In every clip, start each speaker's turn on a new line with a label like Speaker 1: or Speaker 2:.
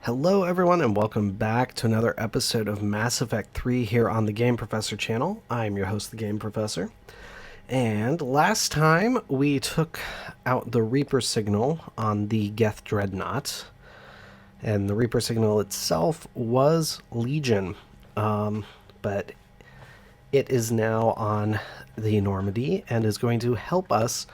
Speaker 1: Hello everyone and welcome back to another episode of Mass Effect 3 here on the Game Professor channel. I'm your host, the Game Professor. And last time we took out the Reaper signal on the Geth Dreadnaught. And the Reaper signal itself was Legion. But it is now on the Normandy and is going to help us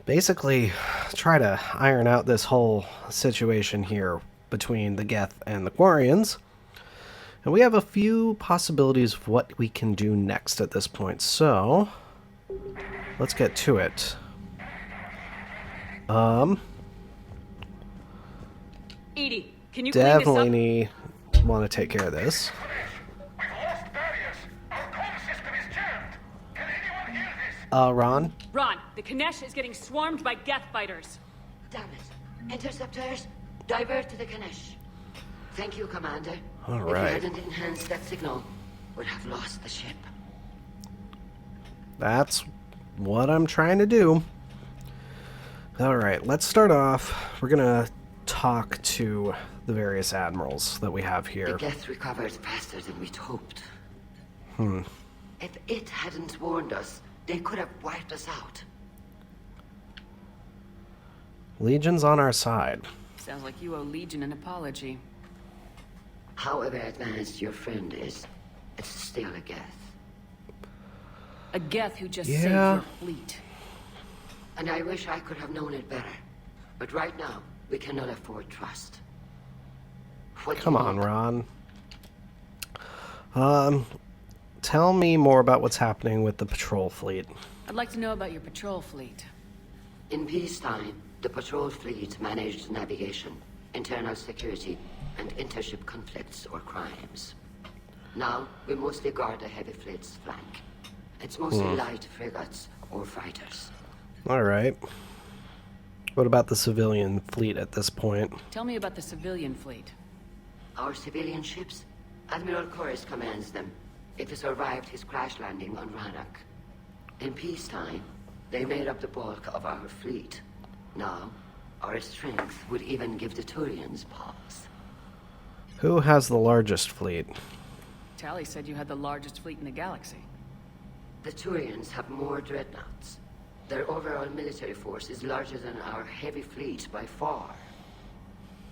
Speaker 1: basically try to iron out this whole situation here between the Geth and the Quarians. And we have a few possibilities of what we can do next at this point. So, let's get to it.
Speaker 2: Edie, can you
Speaker 1: definitely want to take care of this. Ron?
Speaker 2: Ron, the Kanesh is getting swarmed by Geth fighters.
Speaker 3: Damn it. Interceptors, divert to the Kanesh. Thank you, Commander.
Speaker 1: All
Speaker 3: If
Speaker 1: right.
Speaker 3: you hadn't enhanced that signal, we'd have lost the ship.
Speaker 1: That's what I'm trying to do. Alright, let's start off. We're gonna talk to the various admirals that we have
Speaker 3: The
Speaker 1: here.
Speaker 3: Geth recovered faster than we'd hoped. If it hadn't warned us, they could have wiped us out.
Speaker 1: Legion's on our side.
Speaker 2: Sounds like you owe Legion an apology.
Speaker 3: However advanced your friend is, it's still a Geth.
Speaker 2: A Geth who just
Speaker 1: Yeah.
Speaker 2: saved your fleet.
Speaker 3: And I wish I could have known it better. But right now, we cannot afford trust. What do
Speaker 1: Come
Speaker 3: you
Speaker 1: on,
Speaker 3: want?
Speaker 1: Ron. Tell me more about what's happening with the patrol fleet.
Speaker 2: I'd like to know about your patrol fleet.
Speaker 3: In peacetime, the patrol fleet managed navigation, internal security, and intership conflicts or crimes. Now, we mostly guard the heavy fleet's flank. It's mostly light frigates or fighters.
Speaker 1: Alright. What about the civilian fleet at this point?
Speaker 2: Tell me about the civilian fleet.
Speaker 3: Our civilian ships, Admiral Corus commands them. It survived his crash landing on Rannoch. In peacetime, they made up the bulk of our fleet. Now, our strength would even give the Turians pause.
Speaker 1: Who has the largest fleet?
Speaker 2: Tally said you had the largest fleet in the galaxy.
Speaker 3: The Turians have more dreadnoughts. Their overall military force is larger than our heavy fleet by far.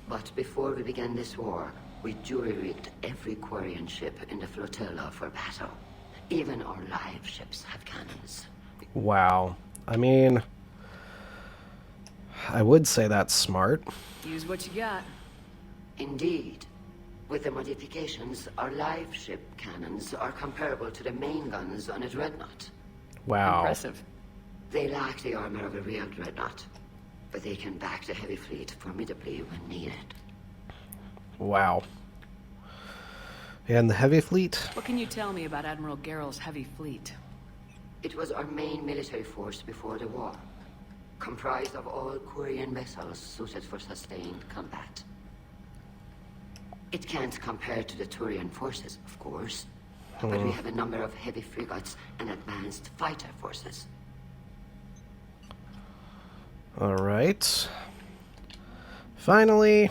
Speaker 3: But before we began this war, we jury-rigged every Quarian ship in the flotilla for battle. Even our live ships have cannons.
Speaker 1: Wow. I mean, I would say that's smart.
Speaker 2: Use what you got.
Speaker 3: Indeed. With the modifications, our live ship cannons are comparable to the main guns on a dreadnought.
Speaker 1: Wow.
Speaker 2: Impressive.
Speaker 3: They lack the armor of a real dreadnought, but they can back the heavy fleet formidably when needed.
Speaker 1: Wow. And the heavy fleet?
Speaker 2: What can you tell me about Admiral Gerrel's heavy fleet?
Speaker 3: It was our main military force before the war, comprised of all Quarian vessels suited for sustained combat. It can't compare to the Turian forces, of course, but we have a number of heavy frigates and advanced fighter forces.
Speaker 1: Alright. Finally,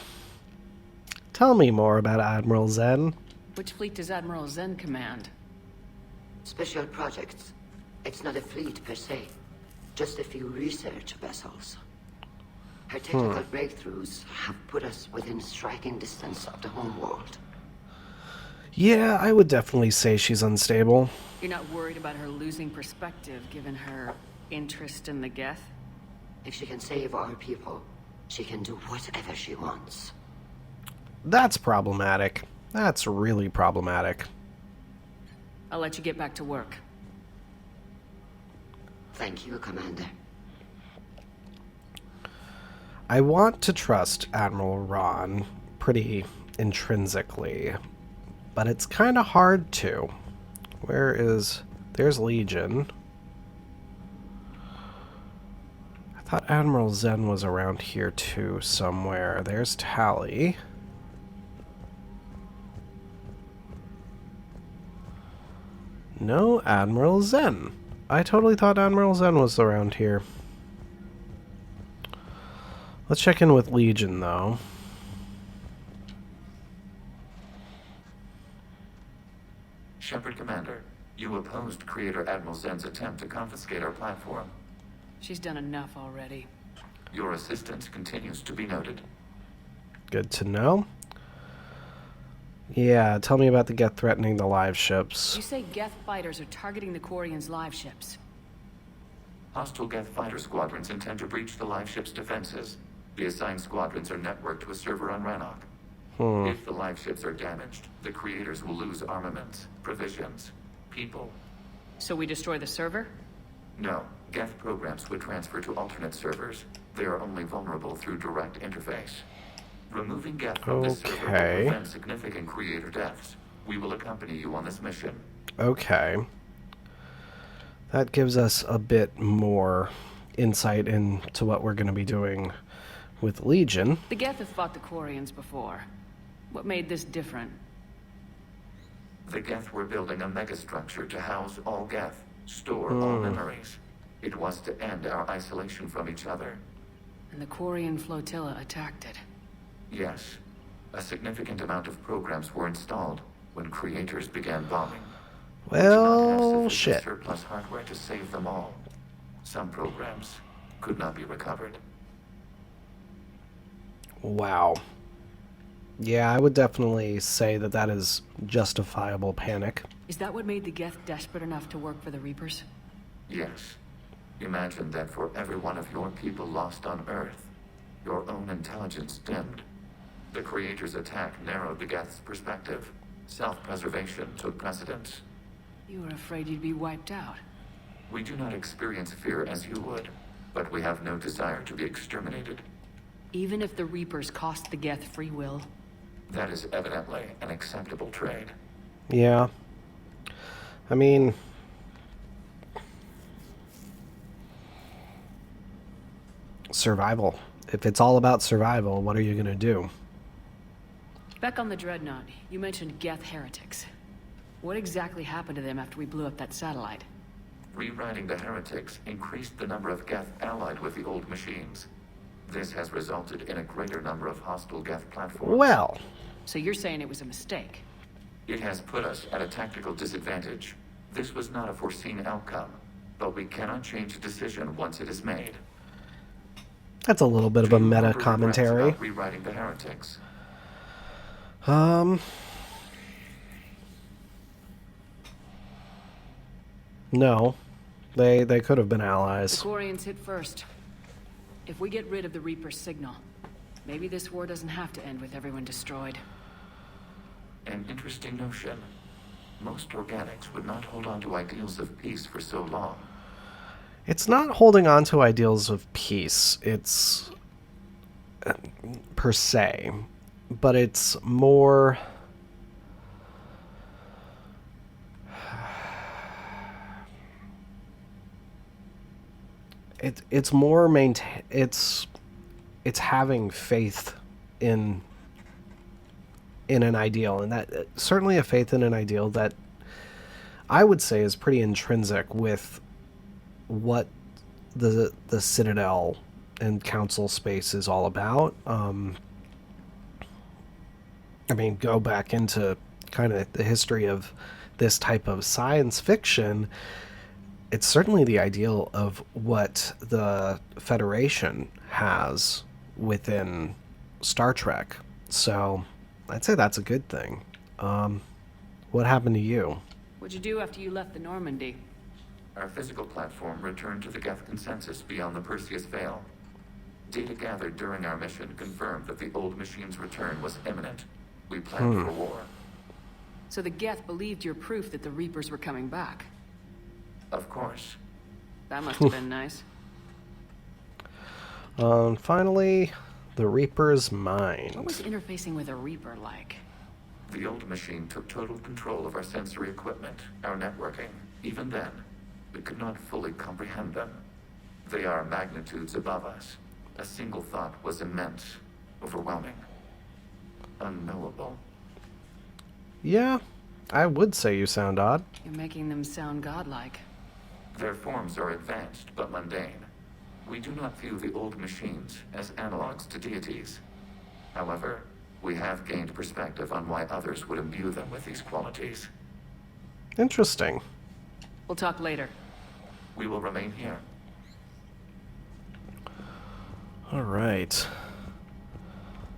Speaker 1: tell me more about Admiral Zen.
Speaker 2: Which fleet does Admiral Zen command?
Speaker 3: Special projects. It's not a fleet per se, just a few research vessels. Her technical breakthroughs have put us within striking distance of the home world.
Speaker 1: Yeah, I would definitely say she's unstable.
Speaker 2: You're not worried about her losing perspective given her interest in the Geth?
Speaker 3: If she can save our people, she can do whatever she wants.
Speaker 1: That's problematic. That's really problematic.
Speaker 2: I'll let you get back to work.
Speaker 3: Thank you, Commander.
Speaker 1: I want to trust Admiral Ron pretty intrinsically, but it's kind of hard to. There's Legion. I thought Admiral Zen was around here too somewhere. There's Tally. No Admiral Zen. I totally thought Admiral Zen was around here. Let's check in with Legion, though.
Speaker 4: Shepard Commander, you opposed Creator Admiral Zen's attempt to confiscate our platform.
Speaker 2: She's done enough already.
Speaker 4: Your assistance continues to be noted.
Speaker 1: Good to know. Yeah, tell me about the Geth threatening the live ships.
Speaker 2: You say Geth fighters are targeting the Quarians' live ships.
Speaker 4: Hostile Geth fighter squadrons intend to breach the live ship's defenses. The assigned squadrons are networked to a server on Rannoch. If the live ships are damaged, the creators will lose armaments, provisions, people.
Speaker 2: So we destroy the server?
Speaker 4: No, Geth programs would transfer to alternate servers. They are only vulnerable through direct interface. Removing Geth from this server will prevent significant creator deaths. We will accompany you on this mission.
Speaker 1: Okay. That gives us a bit more insight into what we're going to be doing with Legion.
Speaker 2: The Geth have fought the Quarians before. What made this different?
Speaker 4: The Geth were building a megastructure to house all Geth, store all memories. It was to end our isolation from each other.
Speaker 2: And the Quarian flotilla attacked it.
Speaker 4: Yes. A significant amount of programs were installed when creators began bombing. We did not have
Speaker 1: Well,
Speaker 4: sufficient
Speaker 1: shit.
Speaker 4: surplus hardware to save them all. Some programs could not be recovered.
Speaker 1: Wow. Yeah, I would definitely say that that is justifiable panic.
Speaker 2: Is that what made the Geth desperate enough to work for the Reapers?
Speaker 4: Yes. Imagine that for every one of your people lost on Earth, your own intelligence dimmed. The Creator's attack narrowed the Geth's perspective. Self-preservation took precedence.
Speaker 2: You were afraid you'd be wiped out.
Speaker 4: We do not experience fear as you would, but we have no desire to be exterminated.
Speaker 2: Even if the Reapers cost the Geth free will?
Speaker 4: That is evidently an acceptable trade.
Speaker 1: Yeah. I mean, survival. If it's all about survival, what are you going to do?
Speaker 2: Back on the Dreadnought, you mentioned Geth heretics. What exactly happened to them after we blew up that satellite?
Speaker 4: Rewriting the heretics increased the number of Geth allied with the old machines. This has resulted in a greater number of hostile Geth platforms.
Speaker 1: Well,
Speaker 2: So you're saying it was a mistake?
Speaker 4: It has put us at a tactical disadvantage. This was not a foreseen outcome, but we cannot change a decision once it is made.
Speaker 1: that's a little bit of a
Speaker 4: Do you
Speaker 1: meta
Speaker 4: harbor regrets
Speaker 1: commentary.
Speaker 4: about rewriting the heretics?
Speaker 1: No. They could have been
Speaker 2: The
Speaker 1: allies.
Speaker 2: Quarians hit first. If we get rid of the Reaper's signal, maybe this war doesn't have to end with everyone destroyed.
Speaker 4: An interesting notion. Most organics would not hold on to ideals of peace for so long.
Speaker 1: It's not holding on to ideals of peace. It's per se, but it's more it's more it's having faith in an ideal, and that certainly a faith in an ideal that I would say is pretty intrinsic with what the Citadel and Council space is all about. I mean, go back into kind of the history of this type of science fiction. It's certainly the ideal of what the Federation has within Star Trek. So I'd say that's a good thing. What happened to you?
Speaker 2: What'd you do after you left the Normandy?
Speaker 4: Our physical platform returned to the Geth consensus beyond the Perseus Veil. Data gathered during our mission confirmed that the old machine's return was imminent. We planned for war.
Speaker 2: So the Geth believed your proof that the Reapers were coming back.
Speaker 4: Of course.
Speaker 2: That must have been nice.
Speaker 1: Finally, the Reaper's
Speaker 2: What
Speaker 1: mind.
Speaker 2: was interfacing with a Reaper like?
Speaker 4: The old machine took total control of our sensory equipment, our networking. Even then, we could not fully comprehend them. They are magnitudes above us. A single thought was immense, overwhelming, unknowable.
Speaker 1: Yeah, I would say you sound odd.
Speaker 2: You're making them sound godlike.
Speaker 4: Their forms are advanced but mundane. We do not view the old machines as analogs to deities. However, we have gained perspective on why others would imbue them with these qualities.
Speaker 1: Interesting.
Speaker 2: We'll talk later.
Speaker 4: We will remain here.
Speaker 1: All right.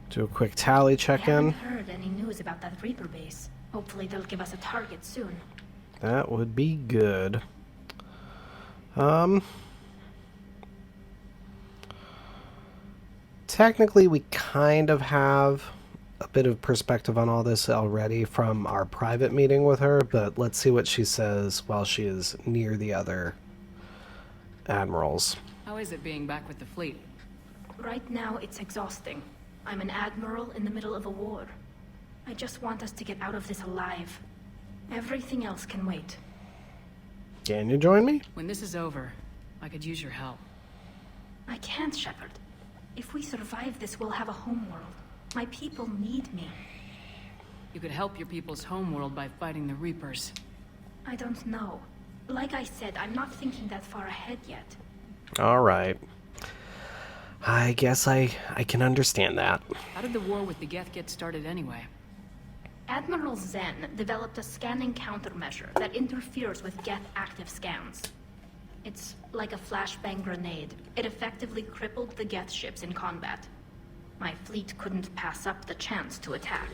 Speaker 1: Do a quick tally
Speaker 5: I
Speaker 1: check-in.
Speaker 5: haven't heard any news about that Reaper base. Hopefully they'll give us a target soon.
Speaker 1: That would be good. Technically, we kind of have a bit of perspective on all this already from our private meeting with her, but let's see what she says while she is near the other admirals.
Speaker 2: How is it being back with the fleet?
Speaker 5: Right now, it's exhausting. I'm an admiral in the middle of a war. I just want us to get out of this alive. Everything else can wait.
Speaker 1: Can you join me?
Speaker 2: When this is over, I could use your help.
Speaker 5: I can't, Shepard. If we survive this, we'll have a homeworld. My people need me.
Speaker 2: You could help your people's homeworld by fighting the Reapers.
Speaker 5: I don't know. Like I said, I'm not thinking that far ahead yet.
Speaker 1: All right. I guess I can understand that.
Speaker 2: How did the war with the Geth get started anyway?
Speaker 5: Admiral Zen developed a scanning countermeasure that interferes with Geth active scans. It's like a flashbang grenade. It effectively crippled the Geth ships in combat. My fleet couldn't pass up the chance to attack.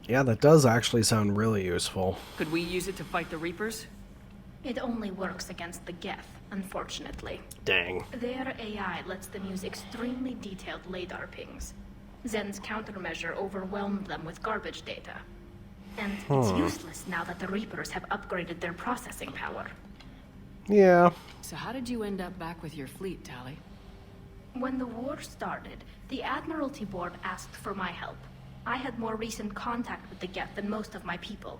Speaker 1: Yeah, that does actually sound really useful.
Speaker 2: Could we use it to fight the Reapers?
Speaker 5: It only works against the Geth, unfortunately.
Speaker 1: Dang.
Speaker 5: Their AI lets them use extremely detailed LADAR pings. Zen's countermeasure overwhelmed them with garbage data. And it's useless now that the Reapers have upgraded their processing power.
Speaker 1: Yeah.
Speaker 2: So how did you end up back with your fleet, Tali?
Speaker 5: When the war started, the Admiralty Board asked for my help. I had more recent contact with the Geth than most of my people.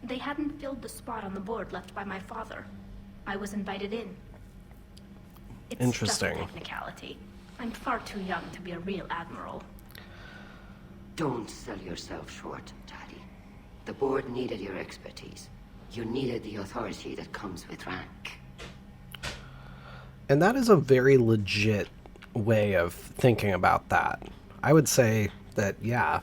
Speaker 5: They hadn't filled the spot on the board left by my father. I was invited in. It's
Speaker 1: Interesting.
Speaker 5: just a technicality. I'm far too young to be a real admiral.
Speaker 3: Don't sell yourself short, Daddy. The board needed your expertise. You needed the authority that comes with rank.
Speaker 1: And that is a very legit way of thinking about that. I would say that, yeah,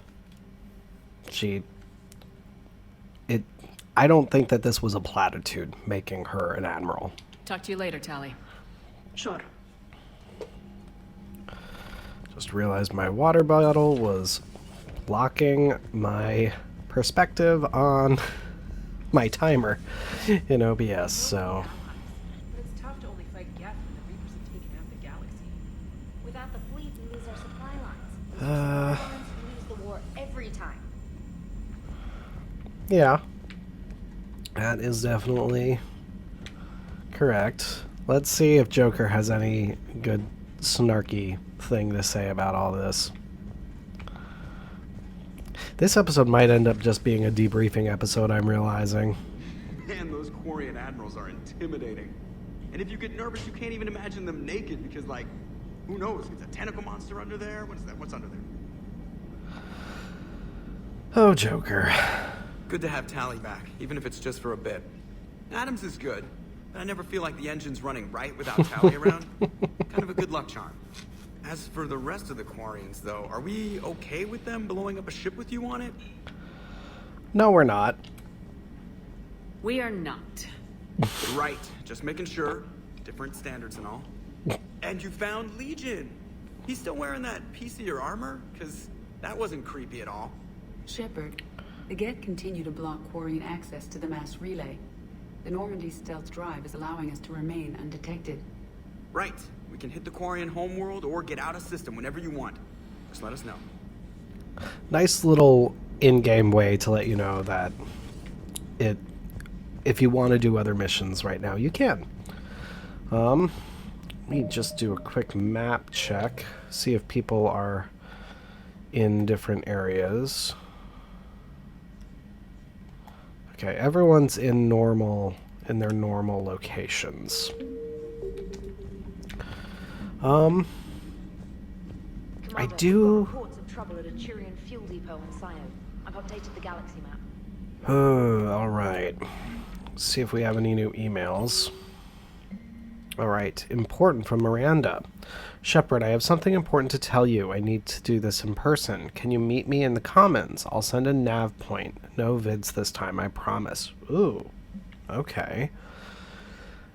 Speaker 1: I don't think that this was a platitude making her an admiral.
Speaker 2: Talk to you later, Tali.
Speaker 5: Sure.
Speaker 1: Just realized my water bottle was blocking my perspective on my timer in OBS, so...
Speaker 6: But it's tough to only fight Geth when the Reapers have taken out the galaxy.
Speaker 7: Without the fleet, we lose our supply lines. We lose the war every time.
Speaker 1: Yeah. That is definitely correct. Let's see if Joker has any good snarky thing to say about all this. This episode might end up just being a debriefing episode, I'm realizing.
Speaker 8: Man, those Quarian admirals are intimidating. And if you get nervous, you can't even imagine them naked because, like, who knows? It's a tentacle monster under there? What is that? What's under there?
Speaker 1: Oh, Joker.
Speaker 8: Good to have Tali back, even if it's just for a bit. Adams is good, but I never feel like the engine's running right without Tali around. Kind of a good luck charm. As for the rest of the Quarians, though, are we okay with them blowing up a ship with you on it?
Speaker 1: No, we're not.
Speaker 2: We are not.
Speaker 8: Right, just making sure. Different standards and all. And you found Legion. He's still wearing that piece of your armor? Because that wasn't creepy at all.
Speaker 9: Shepard, the Geth continue to block Quarian access to the mass relay. The Normandy stealth drive is allowing us to remain undetected.
Speaker 8: Right. We can hit the Quarian homeworld or get out of system whenever you want. Just let us know.
Speaker 1: Nice little in-game way to let you know that if you want to do other missions right now, you can. Let me just do a quick map check, see if people are in different areas. Okay, everyone's in their normal locations. I do...
Speaker 7: Reports of trouble at a Turian fuel depot in Scio. I've updated the galaxy map.
Speaker 1: Alright. Let's see if we have any new emails. All right. Important from Miranda. Shepard, I have something important to tell you. I need to do this in person. Can you meet me in the Commons? I'll send a nav point. No vids this time, I promise. Ooh. Okay.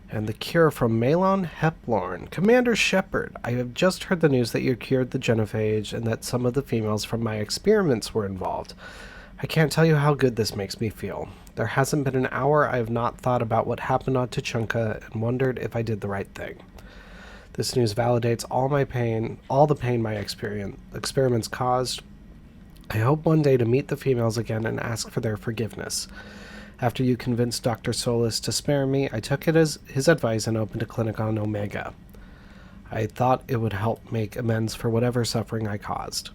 Speaker 1: And the cure from Malon Heplorn. Commander Shepard, I have just heard the news that you cured the genophage and that some of the females from my experiments were involved. I can't tell you how good this makes me feel. There hasn't been an hour I have not thought about what happened on Tuchanka and wondered if I did the right thing. This news validates all the pain my experiments caused. I hope one day to meet the females again and ask for their forgiveness. After you convinced Dr. Solis to spare me, I took it as his advice and opened a clinic on Omega. I thought it would help make amends for whatever suffering I caused.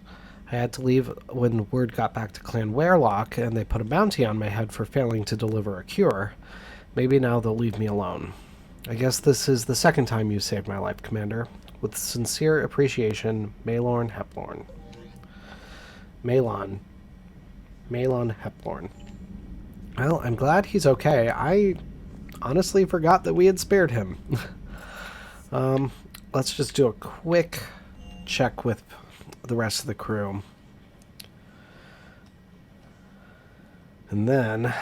Speaker 1: I had to leave when word got back to Clan Werelock, and they put a bounty on my head for failing to deliver a cure. Maybe now they'll leave me alone. I guess this is the second time you saved my life, Commander. With sincere appreciation, Malon Heplorn. Malon Heplorn. Well, I'm glad he's okay. I honestly forgot that we had spared him. Let's just do a quick check with the rest of the crew. And then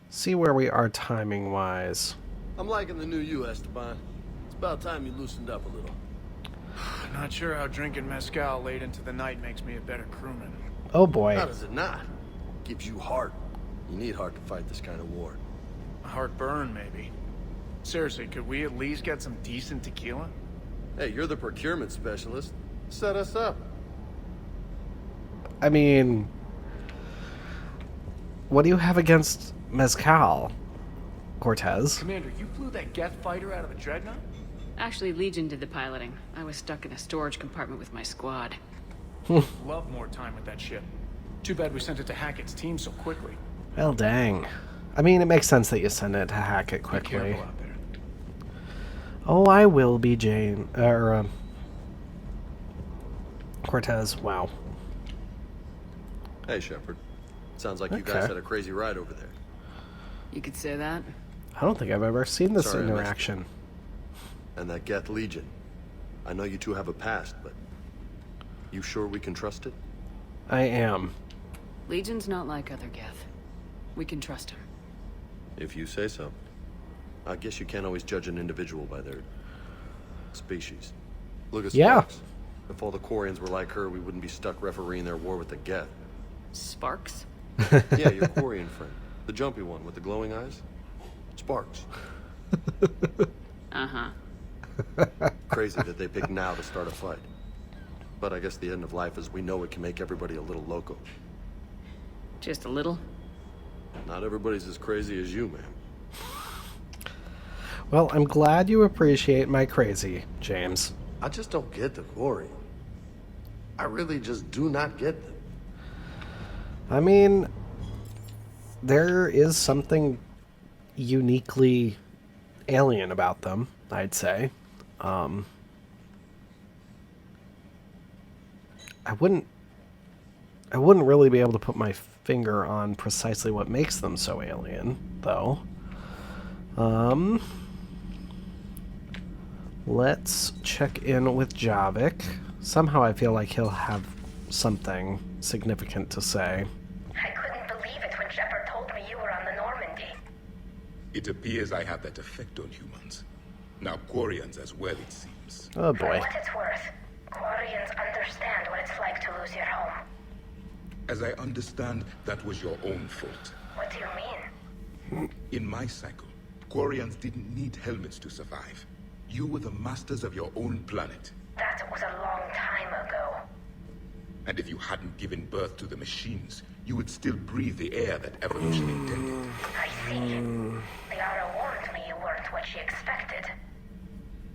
Speaker 1: see where we are timing-wise.
Speaker 10: I'm liking the new you, Esteban. It's about time you loosened up a little.
Speaker 11: Not sure how drinking mezcal late into the night makes me a better crewman.
Speaker 1: Oh boy.
Speaker 10: How does it not? Gives you heart. You need heart to fight this kind of war.
Speaker 11: A heartburn, maybe. Seriously, could we at least get some decent tequila?
Speaker 10: Hey, you're the procurement specialist. Set us up.
Speaker 1: I mean, what do you have against mezcal, Cortez?
Speaker 11: Commander, you flew that Geth fighter out of a Dreadnought?
Speaker 2: Actually, Legion did the piloting. I was stuck in a storage compartment with my squad.
Speaker 11: Love more time with that ship. Too bad we sent it to Hackett's team so quickly.
Speaker 1: Well, dang. I mean, it makes sense that you send it to Hackett quickly.
Speaker 11: Be careful out there.
Speaker 1: Oh, I will be, Cortez. Wow.
Speaker 10: Hey, Shepard. Sounds like you guys had a crazy ride over there.
Speaker 2: You could say that.
Speaker 1: I don't think I've ever seen this
Speaker 10: Sorry,
Speaker 1: interaction.
Speaker 10: And that Geth Legion. I know you two have a past, but you sure we can trust it?
Speaker 1: I am.
Speaker 2: Legion's not like other Geth. We can trust him.
Speaker 10: If you say so. I guess you can't always judge an individual by their species. Look at Sparks. If all the Quarians were like her, we wouldn't be stuck refereeing their war with the Geth.
Speaker 2: Sparks?
Speaker 10: Yeah, your Quarian friend. The jumpy one with the glowing eyes. Sparks.
Speaker 2: Uh-huh.
Speaker 10: Crazy that they pick now to start a fight. But I guess the end of life as we know it can make everybody a little loco.
Speaker 2: Just a little?
Speaker 10: Not everybody's as crazy as you, ma'am.
Speaker 1: Well, I'm glad you appreciate my crazy, James.
Speaker 10: I just don't get the Quarian. I really just do not get them.
Speaker 1: I mean, there is something uniquely alien about them, I'd say. I wouldn't really be able to put my finger on precisely what makes them so alien, though. Let's check in with Javik. Somehow I feel like he'll have something significant to say.
Speaker 12: I couldn't believe it when Shepard told me you were on the Normandy.
Speaker 13: It appears I have that effect on humans. Now Quarians as well, it seems.
Speaker 1: Oh boy.
Speaker 12: For what it's worth, Quarians understand what it's like to lose your home.
Speaker 13: As I understand, that was your own fault.
Speaker 12: What do you mean?
Speaker 13: In my cycle, Quarians didn't need helmets to survive. You were the masters of your own planet.
Speaker 12: That was a long time ago.
Speaker 13: And if you hadn't given birth to the machines, you would still breathe the air that evolution intended.
Speaker 12: I see. Liara warned me you weren't what she expected.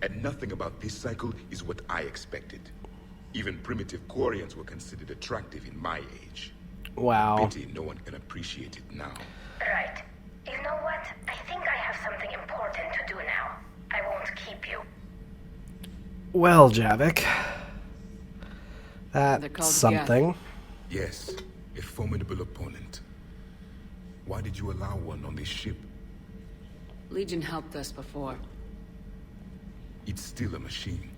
Speaker 13: And nothing about this cycle is what I expected. Even primitive Quarians were considered attractive in my age.
Speaker 1: Wow.
Speaker 13: Pity no one can appreciate it now.
Speaker 12: Right. You know what? I think I have something important to do now. I won't keep you.
Speaker 1: Well, Javik. That's
Speaker 2: called
Speaker 1: something.
Speaker 13: Yes, a formidable opponent. Why did you allow one on this ship?
Speaker 2: Legion helped us before.
Speaker 13: It's still a machine.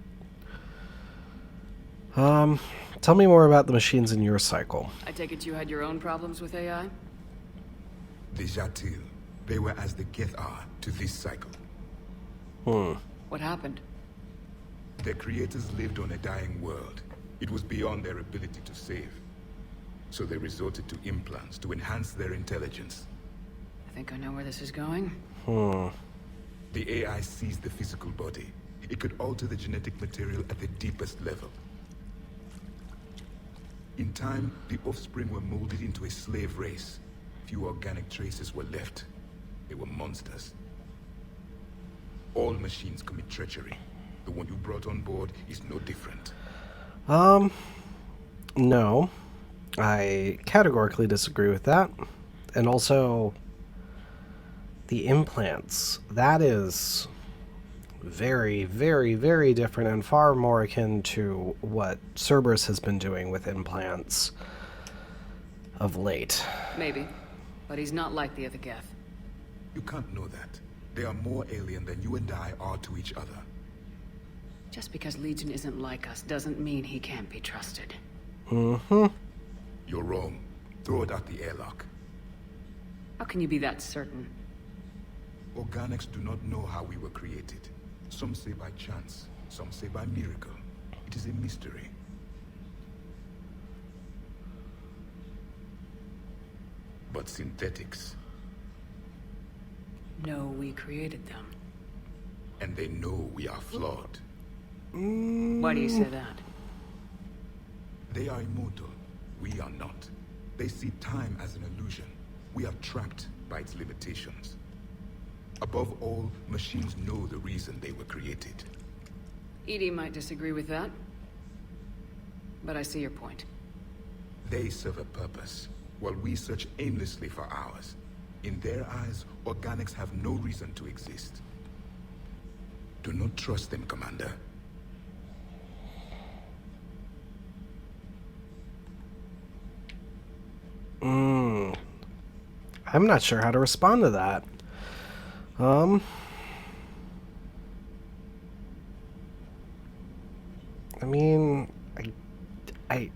Speaker 1: Tell me more about the machines in your cycle.
Speaker 2: I take it you had your own problems with AI?
Speaker 13: The Jatil. They were as the Geth are to this cycle.
Speaker 2: What happened?
Speaker 13: Their creators lived on a dying world. It was beyond their ability to save. So they resorted to implants to enhance their intelligence.
Speaker 2: I think I know where this is going.
Speaker 13: The AI seized the physical body. It could alter the genetic material at the deepest level. In time, the offspring were molded into a slave race. Few organic traces were left. They were monsters. All machines commit treachery. The one you brought on board is no different.
Speaker 1: No. I categorically disagree with that. And also, the implants. That is very, very, very different and far more akin to what Cerberus has been doing with implants of late.
Speaker 2: Maybe. But he's not like the other Geth.
Speaker 13: You can't know that. They are more alien than you and I are to each other.
Speaker 2: Just because Legion isn't like us doesn't mean he can't be trusted.
Speaker 13: You're wrong. Throw it out the airlock.
Speaker 2: How can you be that certain?
Speaker 13: Organics do not know how we were created. Some say by chance, some say by miracle. It is a mystery. But synthetics,
Speaker 2: No, we created them.
Speaker 13: and they know we are flawed.
Speaker 2: Why do you say that?
Speaker 13: They are immortal. We are not. They see time as an illusion. We are trapped by its limitations. Above all, machines know the reason they were created.
Speaker 2: Edie might disagree with that. But I see your point.
Speaker 13: They serve a purpose, while we search aimlessly for ours. In their eyes, organics have no reason to exist. Do not trust them, Commander.
Speaker 1: I'm not sure how to respond to that. I mean, I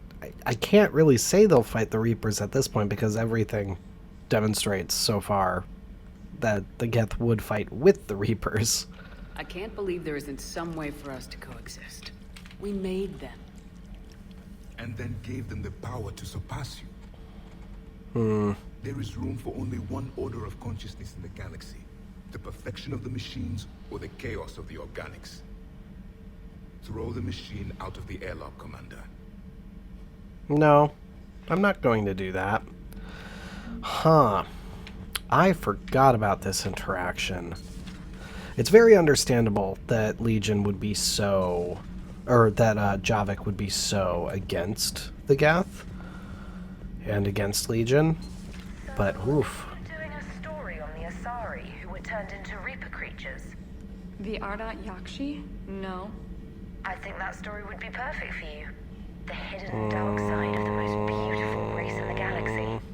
Speaker 1: can't really say they'll fight the Reapers at this point because everything demonstrates so far that the Geth would fight with the Reapers.
Speaker 2: I can't believe there isn't some way for us to coexist. We made them.
Speaker 13: And then gave them the power to surpass you. There is room for only one order of consciousness in the galaxy. The perfection of the machines or the chaos of the organics. Throw the machine out of the airlock, Commander.
Speaker 1: No, I'm not going to do that. I forgot about this interaction. It's very understandable that Legion would be so... or that Javik would be so against the Geth and against Legion, but oof.
Speaker 12: We're doing a story on the Asari who were turned into Reaper creatures.
Speaker 14: The Ardat Yakshi? No.
Speaker 12: I think that story would be perfect for you. The hidden dark side of the most beautiful race in the galaxy.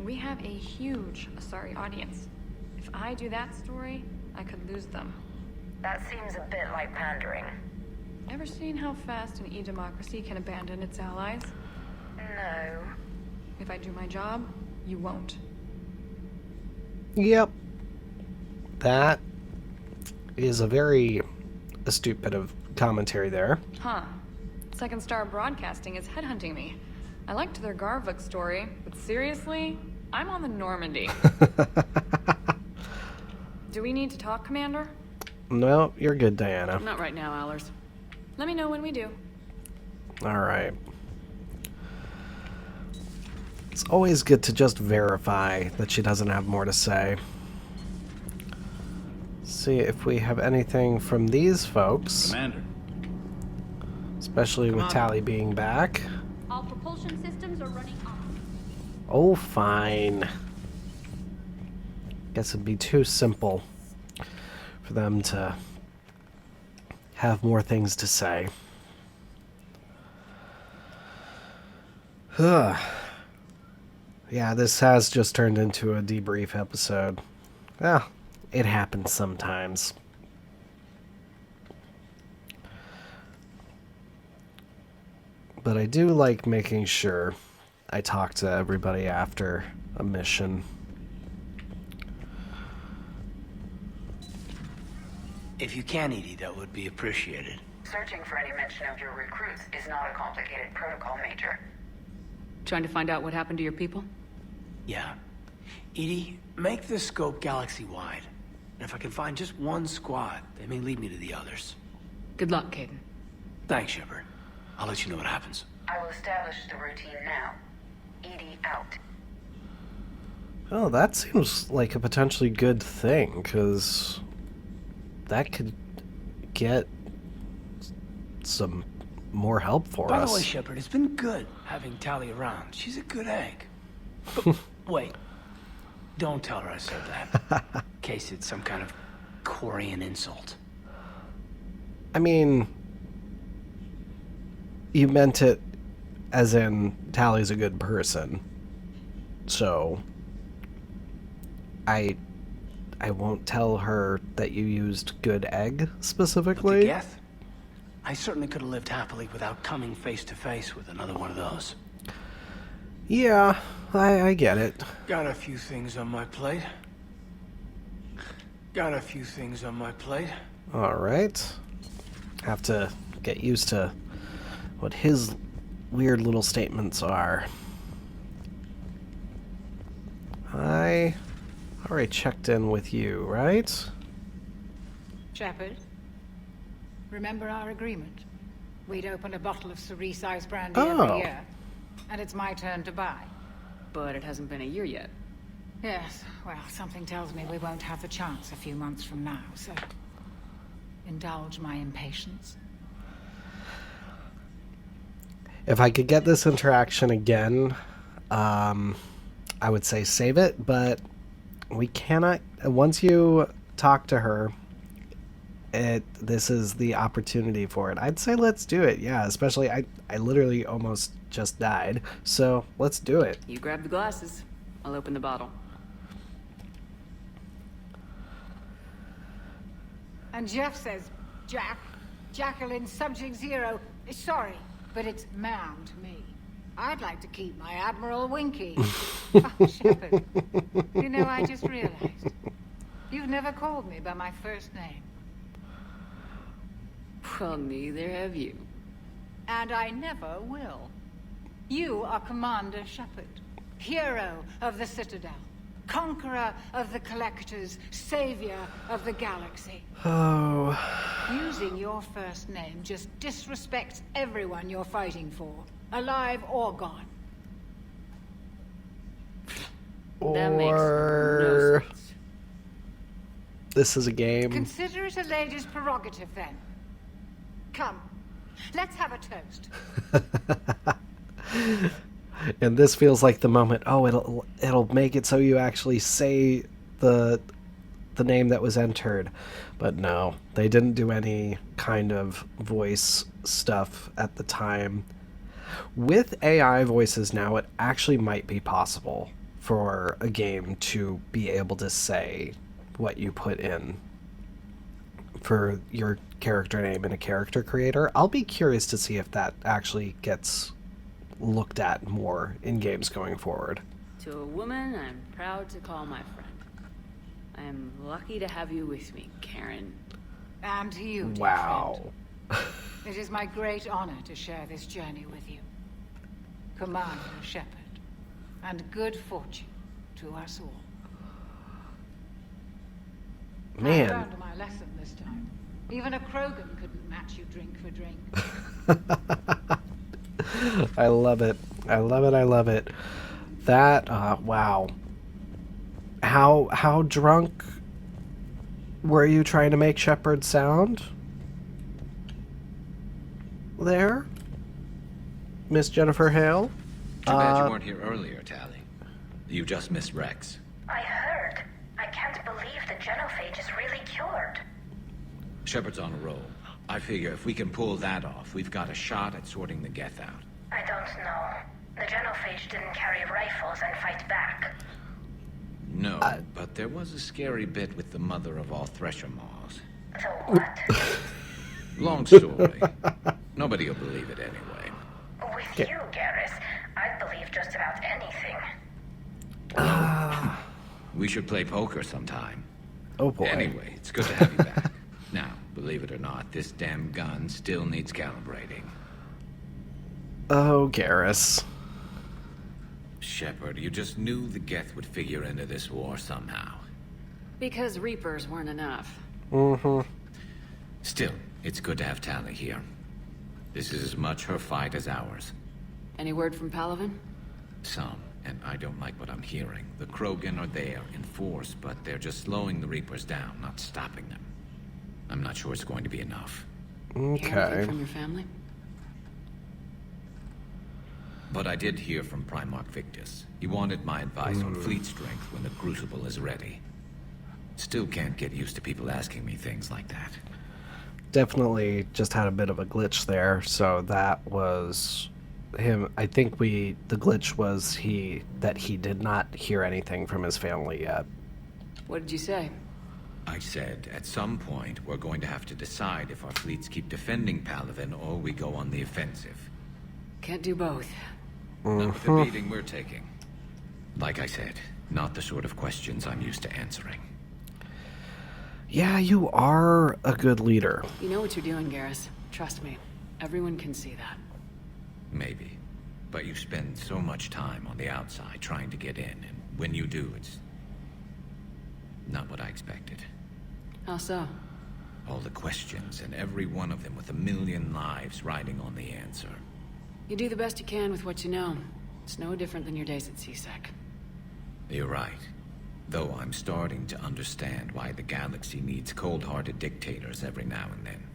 Speaker 14: We have a huge Asari audience. If I do that story, I could lose them.
Speaker 12: That seems a bit like pandering.
Speaker 14: Ever seen how fast an e-democracy can abandon its allies?
Speaker 12: No.
Speaker 14: If I do my job, you won't.
Speaker 1: Yep. That is a very astute bit of commentary there.
Speaker 14: Huh. Second Star Broadcasting is headhunting me. I liked their Garvik story, but seriously, I'm on the Normandy. Do we need to talk, Commander?
Speaker 1: No, you're good, Diana.
Speaker 2: Not right now, Allers.
Speaker 14: Let me know when we do.
Speaker 1: All right. It's always good to just verify that she doesn't have more to say. See if we have anything from these folks.
Speaker 15: Commander.
Speaker 1: Especially with Tally being back.
Speaker 7: All propulsion systems are running off.
Speaker 1: Oh, fine. Guess it'd be too simple for them to have more things to say. Yeah, this has just turned into a debrief episode. Well, it happens sometimes. But I do like making sure I talk to everybody after a mission.
Speaker 15: If you can, Edie, that would be appreciated.
Speaker 12: Searching for any mention of your recruits is not a complicated protocol, Major.
Speaker 2: Trying to find out what happened to your people?
Speaker 15: Yeah. Edie, make the scope galaxy-wide. And if I can find just one squad, they may lead me to the others.
Speaker 2: Good luck, Caden.
Speaker 15: Thanks, Shepard. I'll let you know what happens.
Speaker 12: I will establish the routine now. Edie out.
Speaker 1: Oh, that seems like a potentially good thing, because that could get some more help for us.
Speaker 15: By the way, Shepard, it's been good having Tali around. She's a good egg. But wait. Don't tell her I said that. In case it's some kind of Quarian insult.
Speaker 1: I mean, you meant it as in Tali's a good person. So I won't tell her that you used good egg specifically.
Speaker 15: But Geth, I certainly could have lived happily without coming face to face with another one of those.
Speaker 1: Yeah, I get it.
Speaker 15: Got a few things on my plate.
Speaker 1: All right. Have to get used to what his weird little statements are. I already checked in with you, right?
Speaker 16: Shepard, remember our agreement? We'd open a bottle of cerise brandy every year, and it's my turn to buy.
Speaker 2: But it hasn't been a year yet.
Speaker 16: Yes, well, something tells me we won't have the chance a few months from now, so indulge my impatience.
Speaker 1: If I could get this interaction again, I would say save it, but we cannot. Once you talk to her, this is the opportunity for it. I'd say let's do it. Yeah, especially I literally almost just died, so let's do it.
Speaker 2: You grab the glasses. I'll open the bottle.
Speaker 16: And Jeff says, Jacqueline subject 0 is sorry, but it's ma'am to me. I'd like to keep my Admiral Winky. Oh, Shepard, you know, I just realized you've never called me by my first name.
Speaker 2: Well, neither have you.
Speaker 16: And I never will. You are Commander Shepard, hero of the Citadel, conqueror of the Collectors, savior of the galaxy.
Speaker 1: Oh.
Speaker 16: Using your first name just disrespects everyone you're fighting for, alive or gone.
Speaker 2: That makes no sense.
Speaker 1: This is a game.
Speaker 16: Consider it a lady's prerogative, then. Come, let's have a toast.
Speaker 1: And this feels like the moment. Oh, it'll make it so you actually say the name that was entered. But no, they didn't do any kind of voice stuff at the time. With AI voices now, it actually might be possible for a game to be able to say what you put in for your character name in a character creator. I'll be curious to see if that actually gets looked at more in games going forward.
Speaker 2: To a woman I'm proud to call my friend. I am lucky to have you with me, Karen.
Speaker 16: And to you, dear
Speaker 1: Wow.
Speaker 16: friend. It is my great honor to share this journey with you, Commander Shepard, and good fortune to us all.
Speaker 1: Man.
Speaker 16: I learned my lesson this time. Even a Krogan couldn't match you drink for drink.
Speaker 1: I love it. I love it. I love it. That, wow. How drunk were you trying to make Shepard sound? There? Miss Jennifer Hale?
Speaker 17: Too bad you weren't here earlier, Tali. You just missed Rex.
Speaker 12: I heard. I can't believe the genophage is really cured.
Speaker 17: Shepard's on a roll. I figure if we can pull that off, we've got a shot at sorting the Geth out.
Speaker 12: I don't know. The genophage didn't carry rifles and fight back.
Speaker 17: No, but there was a scary bit with the mother of all Thresher Maws.
Speaker 12: So what?
Speaker 17: Long story. Nobody will believe it anyway.
Speaker 12: With you, Garrus, I'd believe just about anything.
Speaker 17: We should play poker sometime.
Speaker 1: Oh boy.
Speaker 17: Anyway, it's good to have you back. Now, believe it or not, this damn gun still needs calibrating.
Speaker 1: Oh, Garrus.
Speaker 17: Shepard, you just knew the Geth would figure into this war somehow.
Speaker 2: Because Reapers weren't enough.
Speaker 1: Mm-hmm.
Speaker 17: Still, it's good to have Tali here. This is as much her fight as ours.
Speaker 2: Any word from Palaven?
Speaker 17: Some, and I don't like what I'm hearing. The Krogan are there in force, but they're just slowing the Reapers down, not stopping them. I'm not sure it's going to be enough.
Speaker 2: Hear anything
Speaker 1: Okay.
Speaker 2: from your family?
Speaker 17: But I did hear from Primarch Victus. He wanted my advice on fleet strength when the Crucible is ready. Still can't get used to people asking me things like that.
Speaker 1: Definitely just had a bit of a glitch there, so that was him. I think the glitch was that he did not hear anything from his family yet.
Speaker 2: What did you say?
Speaker 17: I said, at some point, we're going to have to decide if our fleets keep defending Palaven or we go on the offensive.
Speaker 2: Can't do both.
Speaker 17: Not with the beating we're taking. Like I said, not the sort of questions I'm used to answering.
Speaker 1: Yeah, you are a good leader.
Speaker 2: You know what you're doing, Garrus. Trust me. Everyone can see that.
Speaker 17: Maybe. But you spend so much time on the outside trying to get in, and when you do, it's not what I expected.
Speaker 2: How so?
Speaker 17: All the questions, and every one of them with a million lives riding on the answer.
Speaker 2: You do the best you can with what you know. It's no different than your days at CSEC.
Speaker 17: You're right. Though I'm starting to understand why the galaxy needs cold-hearted dictators every now and then.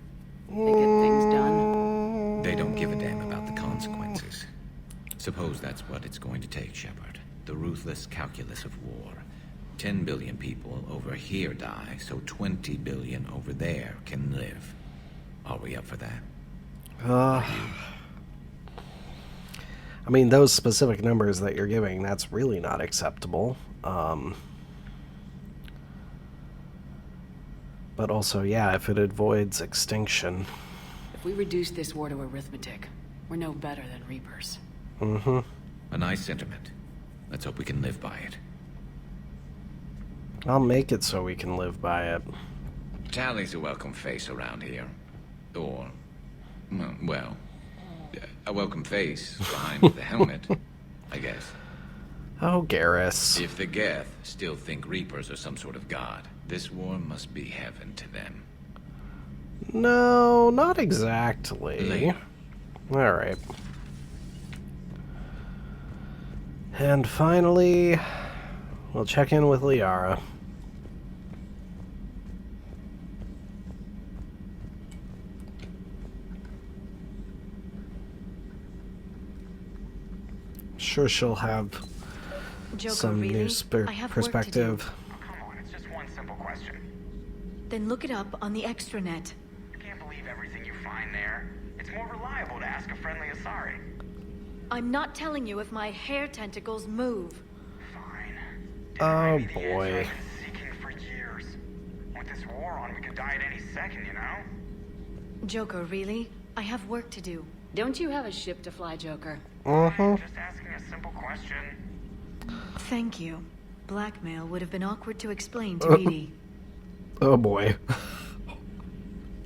Speaker 2: They get things done.
Speaker 17: They don't give a damn about the consequences. Suppose that's what it's going to take, Shepard. The ruthless calculus of war. 10 billion people over here die, so 20 billion over there can live. Are we up for that?
Speaker 1: I mean, those specific numbers that you're giving, that's really not acceptable. But also, yeah, if it avoids extinction.
Speaker 2: If we reduce this war to arithmetic, we're no better than Reapers.
Speaker 1: Mm-hmm.
Speaker 17: A nice sentiment. Let's hope we can live by it.
Speaker 1: I'll make it so we can live by it.
Speaker 17: Tali's a welcome face around here. Or, well, a welcome face behind the helmet, I guess.
Speaker 1: Oh, Garrus.
Speaker 17: If the Geth still think Reapers are some sort of god, this war must be heaven to them.
Speaker 1: No, not exactly.
Speaker 17: Later.
Speaker 1: Alright. And finally, we'll check in with Liara. Sure, she'll have
Speaker 7: Joker,
Speaker 1: some
Speaker 7: really?
Speaker 1: new
Speaker 7: I have work to
Speaker 1: perspective.
Speaker 7: do.
Speaker 11: Come on, it's just one simple question.
Speaker 7: Then look it up on the extranet.
Speaker 11: You can't believe everything you find there. It's more reliable to ask a friendly Asari.
Speaker 7: I'm not telling you if my hair tentacles move.
Speaker 1: Oh boy.
Speaker 11: Seeking for years. With this war on, we could die at any second, you know?
Speaker 7: Joker, really? I have work to do.
Speaker 2: Don't you have a ship to fly, Joker?
Speaker 11: Just asking a simple question.
Speaker 7: Thank you. Blackmail would have been awkward to explain to Edie.
Speaker 1: Oh boy.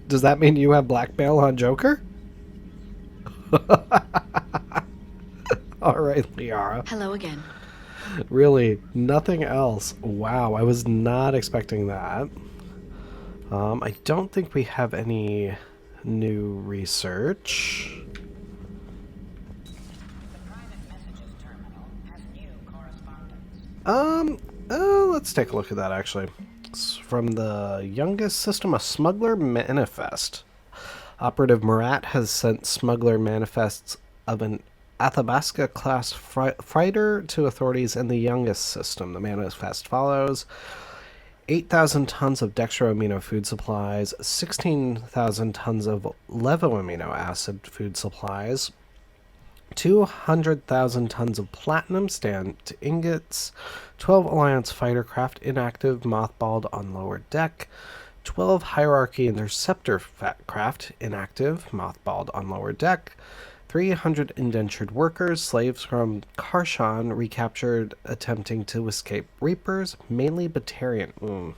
Speaker 1: Does that mean you have blackmail on Joker? Alright, Liara.
Speaker 7: Hello again.
Speaker 1: Really, nothing else. Wow, I was not expecting that. I don't think we have any new research. Let's take a look at that, actually. It's from the youngest system, a smuggler manifest. Operative Murat has sent smuggler manifests of an Athabasca-class freighter to authorities in the youngest system. The manifest follows 8,000 tons of dextroamino food supplies, 16,000 tons of levoamino acid food supplies, 200,000 tons of platinum stamped ingots, 12 Alliance fighter craft inactive, mothballed on lower deck, 12 Hierarchy interceptor craft inactive, mothballed on lower deck, 300 indentured workers, slaves from Karshan recaptured attempting to escape Reapers, mainly Batarian.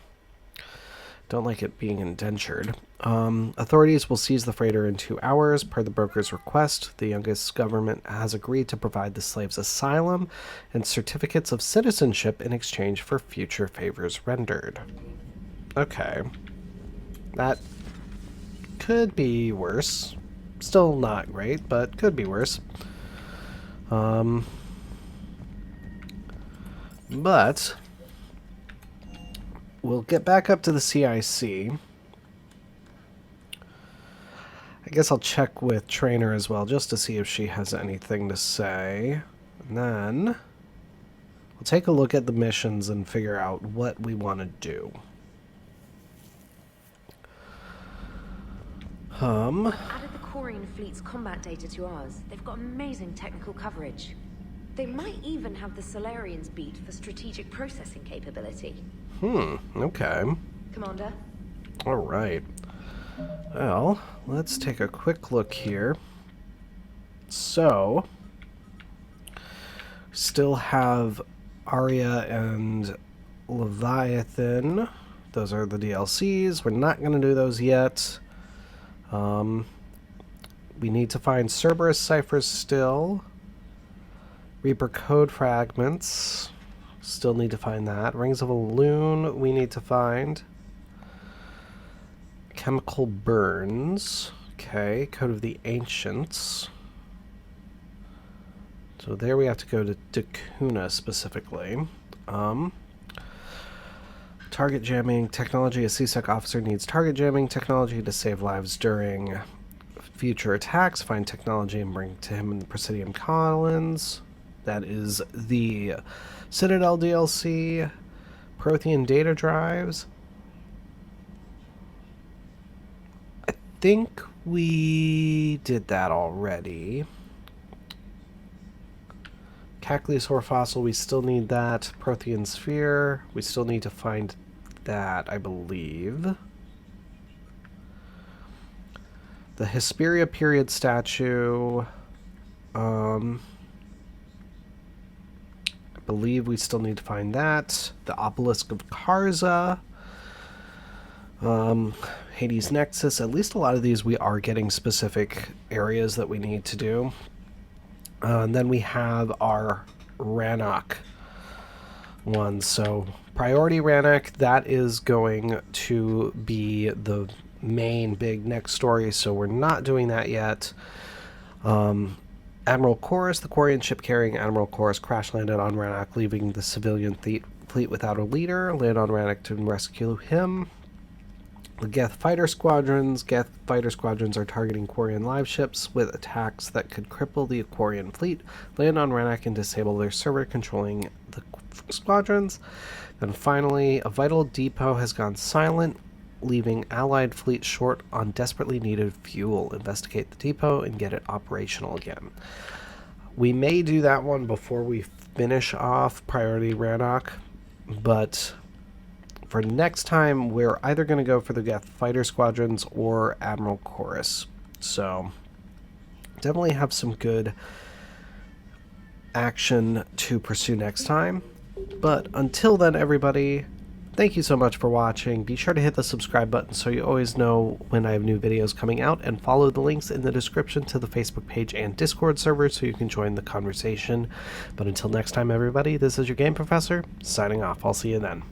Speaker 1: Don't like it being indentured. Authorities will seize the freighter in 2 hours. Per the broker's request, the youngest government has agreed to provide the slaves asylum and certificates of citizenship in exchange for future favors rendered. Okay. That could be worse. Still not great, but could be worse. But we'll get back up to the CIC. I guess I'll check with Trainer as well, just to see if she has anything to say. And then we'll take a look at the missions and figure out what we want to do.
Speaker 18: Added the Quarian fleet's combat data to ours. They've got amazing technical coverage. They might even have the Solarians beat for strategic processing capability.
Speaker 1: Okay.
Speaker 18: Commander?
Speaker 1: Alright. Well, let's take a quick look here. So, still have Arya and Leviathan. Those are the DLCs. We're not going to do those yet. We need to find Cerberus ciphers still. Reaper code fragments. Still need to find that. Rings of Elune we need to find. Chemical burns. Okay. Code of the Ancients. So there we have to go to Dakuna specifically. Target jamming technology. A CSEC officer needs target jamming technology to save lives during future attacks. Find technology and bring to him in the Presidium Collins. That is the Citadel DLC. Prothean data drives. I think we did that already. Cacliosaur fossil, we still need that. Prothean sphere, we still need to find that, I believe. The Hesperia period statue, I believe we still need to find that. The Obelisk of Karza, Hades Nexus. At least a lot of these we are getting specific areas that we need to do. And then we have our Rannoch one. So priority Rannoch, that is going to be the main big next story, so we're not doing that yet. Admiral Chorus, the Quarian ship carrying Admiral Chorus, crash landed on Rannoch, leaving the civilian fleet without a leader. Land on Rannoch to rescue him. The Geth fighter squadrons. Geth fighter squadrons are targeting Quarian live ships with attacks that could cripple the Quarian fleet. Land on Rannoch and disable their server controlling the squadrons. Then finally, a vital depot has gone silent, leaving Allied fleet short on desperately needed fuel. Investigate the depot and get it operational again. We may do that one before we finish off Priority Rannoch, but for next time, we're either going to go for the Geth fighter squadrons or Admiral Chorus. So, definitely have some good action to pursue next time. But until then, everybody, thank you so much for watching. Be sure to hit the subscribe button so you always know when I have new videos coming out, and follow the links in the description to the Facebook page and Discord server so you can join the conversation. But until next time, everybody, this is your Game Professor, signing off. I'll see you then.